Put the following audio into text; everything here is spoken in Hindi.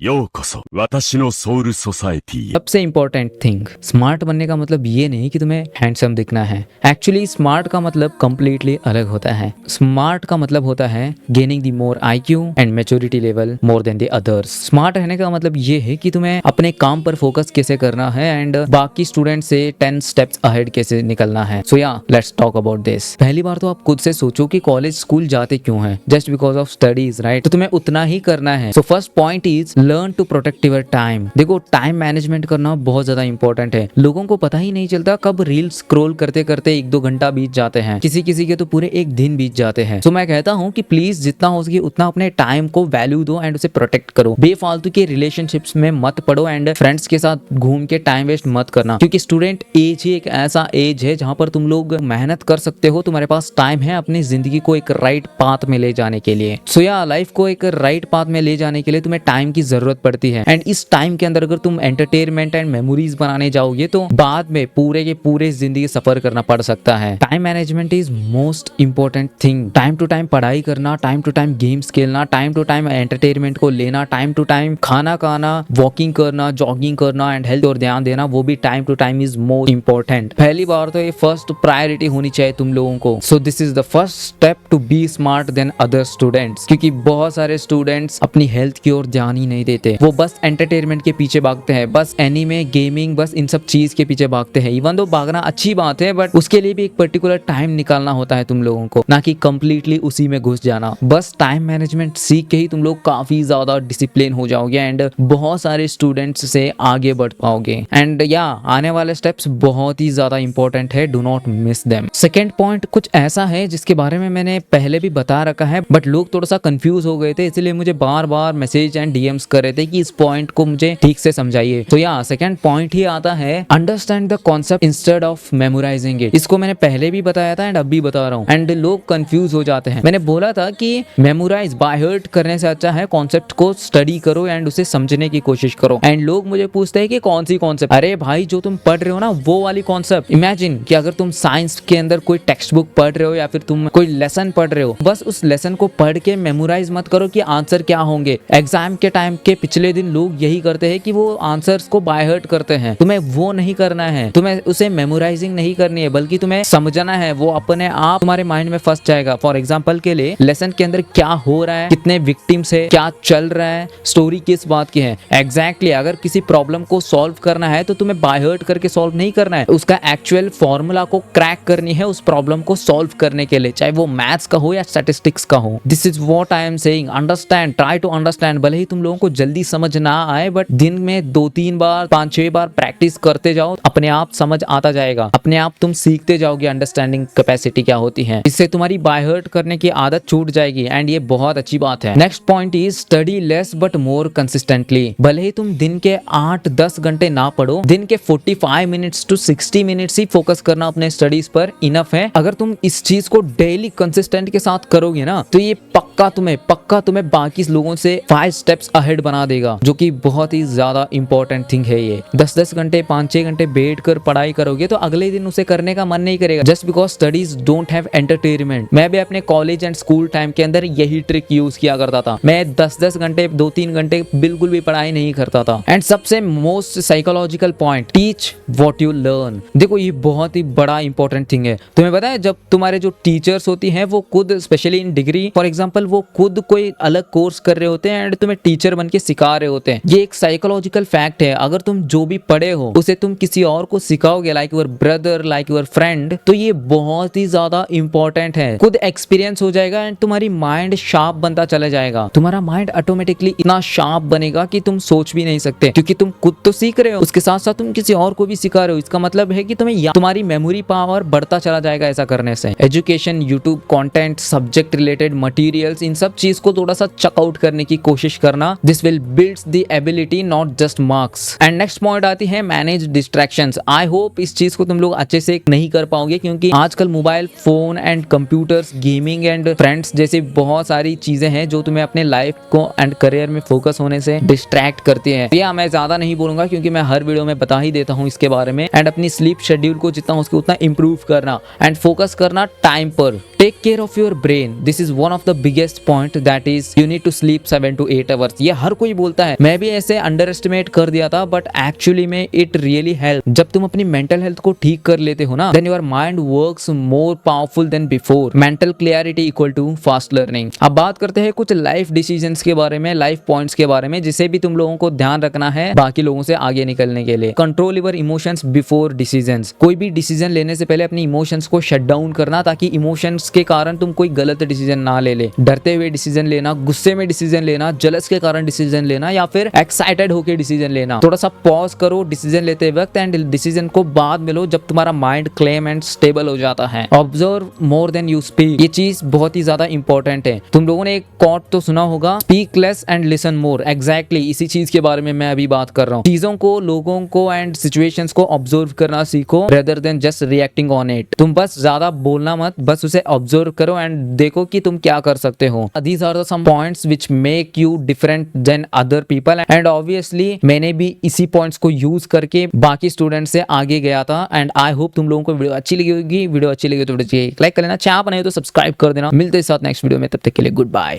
ようこそ私のソウルソサエティへ。 सबसे इम्पोर्टेंट थिंग, स्मार्ट बनने का मतलब ये नहीं कि तुम्हें हैंडसम दिखना है। एक्चुअली स्मार्ट का मतलब कम्प्लीटली अलग होता है। स्मार्ट का मतलब होता है gaining the more IQ and maturity level more than the others. Smart रहने का मतलब ये है कि तुम्हें अपने काम पर फोकस कैसे करना है एंड बाकी स्टूडेंट से 10 स्टेप्स अहेड कैसे निकलना है। सो या लेट्स टॉक अबाउट दिस। पहली बार तो आप खुद से सोचो कि कॉलेज स्कूल जाते क्यों हैं? Just because of studies, right? तो तुम्हें उतना ही करना है। So first point is learn to protect your time. देखो, टाइम मैनेजमेंट करना बहुत ज्यादा इंपॉर्टेंट है। लोगों को पता ही नहीं चलता कब रील स्क्रॉल करते करते 1-2 घंटा बीत जाते हैं, किसी किसी के तो पूरे एक दिन बीत जाते हैं। तो मैं कहता हूँ कि प्लीज जितना हो सके उतना अपने टाइम को वैल्यू दो एंड उसे प्रोटेक्ट करो। बेफालतू के रिलेशनशिप्स में मत पड़ो एंड फ्रेंड्स के साथ घूम के टाइम वेस्ट मत करना, क्योंकि स्टूडेंट एज ही एक ऐसा एज है जहाँ पर तुम लोग मेहनत कर सकते हो। तुम्हारे पास टाइम है अपनी जिंदगी को एक राइट पाथ में ले जाने के लिए। सो या लाइफ को एक राइट पाथ में ले जाने के लिए तुम्हें टाइम की जरूरत पड़ती है एंड इस टाइम के अंदर अगर तुम एंटरटेनमेंट एंड मेमोरीज बनाने जाओगे तो बाद में पूरे के पूरे जिंदगी सफर करना पड़ सकता है। Time management is most important thing. Time to time पढ़ाई करना, टाइम टू टाइम गेम्स खेलना, टाइम टू टाइम एंटरटेनमेंट को लेना, टाइम टू टाइम खाना खाना, वॉकिंग करना, जॉगिंग करना एंड हेल्थ और ध्यान देना, वो भी time to time is most important. पहली बार तो ये फर्स्ट प्रायोरिटी होनी चाहिए तुम लोगों को। So this is the first step to be smart than other students, क्योंकि बहुत सारे स्टूडेंट्स अपनी हेल्थ की ओर ध्यान ही नहीं देते। वो बस एंटरटेनमेंट के पीछे भागते हैं, बस एनीमे, गेमिंग, बस इन सब चीज के पीछे भागते हैं। इवन दो भागना अच्छी बात है, बट उसके लिए भी एक पर्टिकुलर टाइम निकालना होता है तुम लोगों को, ना कि कंप्लीटली उसी में घुस जाना। बस टाइम मैनेजमेंट सीख के ही तुम लोग काफी ज्यादा डिसिप्लिन हो जाओगे एंड बहुत सारे स्टूडेंट्स से आगे बढ़ पाओगे। एंड या आने वाले स्टेप्स बहुत ही ज्यादा इंपॉर्टेंट है, do not miss them. Second point कुछ ऐसा है जिसके बारे में मैंने पहले भी बता रखा है, बट लोग थोड़ा सा कंफ्यूज हो गए थे, इसलिए मुझे बार बार मैसेज एंड DMs कर रहे थे कि इस पॉइंट को मुझे ठीक से समझाइए। तो या सेकंड पॉइंट ही आता है understand the concept instead of memorizing it. इसको मैंने पहले भी बताया था एंड अब भी बता रहा हूँ एंड लोग कंफ्यूज हो जाते हैं। मैंने बोला था कि मेमोराइज बाय हार्ट करने से अच्छा है कॉन्सेप्ट को स्टडी करो एंड उसे समझने की कोशिश करो। एंड लोग मुझे पूछते हैं कि कौन सी कॉन्सेप्ट? अरे भाई, जो तुम पढ़ रहे हो ना वो वाली कॉन्सेप्ट। इमेजिन कि अगर तुम साइंस के अंदर कोई टेक्स्ट बुक पढ़ रहे हो या फिर तुम कोई लेसन पढ़ रहे हो, बस उस लेसन को पढ़ के मेमोराइज मत करो कि आंसर क्या होंगे। एग्जाम के टाइम के पिछले दिन लोग यही करते हैं कि वो आंसर्स को बाय हार्ट करते हैं। तुम्हें वो नहीं करना है, तुम्हें उसे मेमोराइजिंग नहीं करनी है, बल्कि तुम्हें समझना है। वो अपने आप तुम्हारे माइंड में फंस जाएगा। फॉर एग्जांपल के लिए लेसन के अंदर क्या हो रहा है, कितने विक्टिम्स है, क्या चल रहा है, स्टोरी किस बात की है। एग्जैक्टली अगर किसी प्रॉब्लम को सॉल्व करना है तो तुम्हें बाय हार्ट करके सॉल्व नहीं करना है, उसका एक्चुअल फॉर्मूला को क्रैक करनी है उस प्रॉब्लम को सॉल्व करने के लिए, चाहे वो मैथ्स का हो या स्टैटिस्टिक्स का हो। This is what I am saying, understand, try to understand. भले ही तुम लोगों को जल्दी समझ ना आए, बट दिन में 2-3 बार 5-6 बार प्रैक्टिस करते जाओ, अपने आप समझ आता जाएगा। अपने आप तुम सीखते जाओगे अंडरस्टैंडिंग कैपेसिटी क्या होती है। इससे तुम्हारी बाय हार्ट करने की आदत छूट जाएगी एंड ये बहुत अच्छी बात है। Next point is study less but more consistently. भले ही तुम दिन के 8-10 घंटे ना पढ़ो, दिन के 45 मिनट्स टू 60 मिनट्स ही फोकस करना अपने स्टडीज पर इनफ है। अगर तुम इस चीज को डेली कंसिस्टेंट के साथ करोगे ना, तो ये पक्का तुम्हें बाकी लोगों से 5 स्टेप्स अहेड बना देगा, जो कि बहुत ही ज्यादा इंपॉर्टेंट थिंग है। ये 10-10 घंटे 5-6 घंटे बैठ कर पढ़ाई करोगे तो अगले दिन उसे करने का मन नहीं करेगा, just because studies don't have entertainment. मैं भी अपने कॉलेज एंड स्कूल टाइम के अंदर यही ट्रिक यूज किया करता था। मैं 10-10 घंटे 2-3 घंटे बिल्कुल भी पढ़ाई नहीं करता था। एंड सबसे most psychological point, teach what you learn. देखो, ये बहुत ही बड़ा इंपॉर्टेंट थिंग है। तुम्हें पता है, जब तुम्हारे जो टीचर्स होती हैं वो खुद, specially in degree for example, वो खुद कोई अलग कोर्स कर रहे होते हैं एंड तुम्हें टीचर बन के सिखा रहे होते हैं। ये एक साइकोलॉजिकल फैक्ट है। अगर तुम जो भी पढ़े हो उसे तुम किसी और को सिखाओगे, like your brother, like your friend, तो ये बहुत ही ज्यादा इंपॉर्टेंट है। खुद एक्सपीरियंस हो जाएगा एंड तुम्हारी माइंड शार्प बनता चला जाएगा। तुम्हारा माइंड ऑटोमेटिकली इतना शार्प बनेगा कि तुम सोच भी नहीं सकते, क्योंकि तुम खुद तो सीख रहे हो, उसके साथ साथ तुम किसी और को भी सिखा रहे हो। इसका मतलब है कि तुम्हारी मेमोरी पावर बढ़ता चला जाएगा ऐसा करने से। Education, YouTube content, subject related materials, इन सब चीज को थोड़ा सा चेकआउट करने की कोशिश करना। This will builds the ability, not just marks. And next point आती है मैनेज डिस्ट्रैक्शंस। आई होप इस चीज को तुम लोग अच्छे से नहीं कर पाओगे, क्योंकि आजकल mobile phone and computers, gaming and friends जैसी बहुत सारी चीजें हैं जो तुम्हें अपने लाइफ को एंड करियर में फोकस होने से डिस्ट्रैक्ट करती है। या मैं ज्यादा नहीं बोलूंगा, क्योंकि मैं हर वीडियो में बता ही देता हूँ इसके बारे में। एंड अपनी स्लीप शेड्यूल को जितना हो सके उतना इंप्रूव करना एंड फोकस करना टाइम पर। Take care of your brain, this is one of the biggest point, that is you need to sleep 7 to 8 hours. ये हर कोई बोलता है, मैं भी ऐसे अंडर एस्टिमेट कर दिया था, बट एक्चुअली में इट रियली हेल्प। जब तुम अपनी मेंटल हेल्थ को ठीक कर लेते हो ना, then your mind works more powerful than before. Mental clarity equal to fast learning. अब बात करते हैं कुछ लाइफ डिसीजंस के बारे में, लाइफ पॉइंट्स के बारे में, जिसे भी तुम लोगों को ध्यान रखना है बाकी लोगों से आगे निकलने के लिए। Control your emotions before decisions. कोई भी डिसीजन लेने से पहले अपनी इमोशंस को शट डाउन करना, ताकि इमोशंस के कारण तुम कोई गलत डिसीजन ना ले। डरते हुए डिसीजन लेना, गुस्से में डिसीजन लेना, जलस के कारण डिसीजन लेना, या फिर एक्साइटेड होकर डिसीजन लेना। थोड़ा सा पॉज करो डिसीजन लेते वक्त एंड डिसीजन को बाद में लो जब तुम्हारा माइंड क्लेम एंड स्टेबल हो जाता है। Observe more than you speak. ये चीज बहुत ही ज्यादा इंपॉर्टेंट है। तुम लोगों ने एक कोट तो सुना होगा, speak less and listen more. Exactly इसी चीज के बारे में मैं अभी बात कर रहा हूँ। चीजों को, लोगों को एंड सिचुएशंस को ऑब्जर्व करना सीखो rather than just reacting on it. तुम बस ज्यादा बोलना मत, बस उसे ऑब्जर्व करो एंड देखो कि तुम क्या कर सकते हो। These are the some points which make you different than other people and obviously मैंने भी इसी पॉइंट्स को यूज करके बाकी स्टूडेंट से आगे गया था। एंड आई होप तुम लोगों को वीडियो अच्छी लगी होगी। वीडियो अच्छी लगी तो वीडियो लाइक कर लेना, चैनल पर नहीं हो तो सब्सक्राइब कर देना। मिलते हैं साथ नेक्स्ट वीडियो में, तब तक के लिए गुड बाय।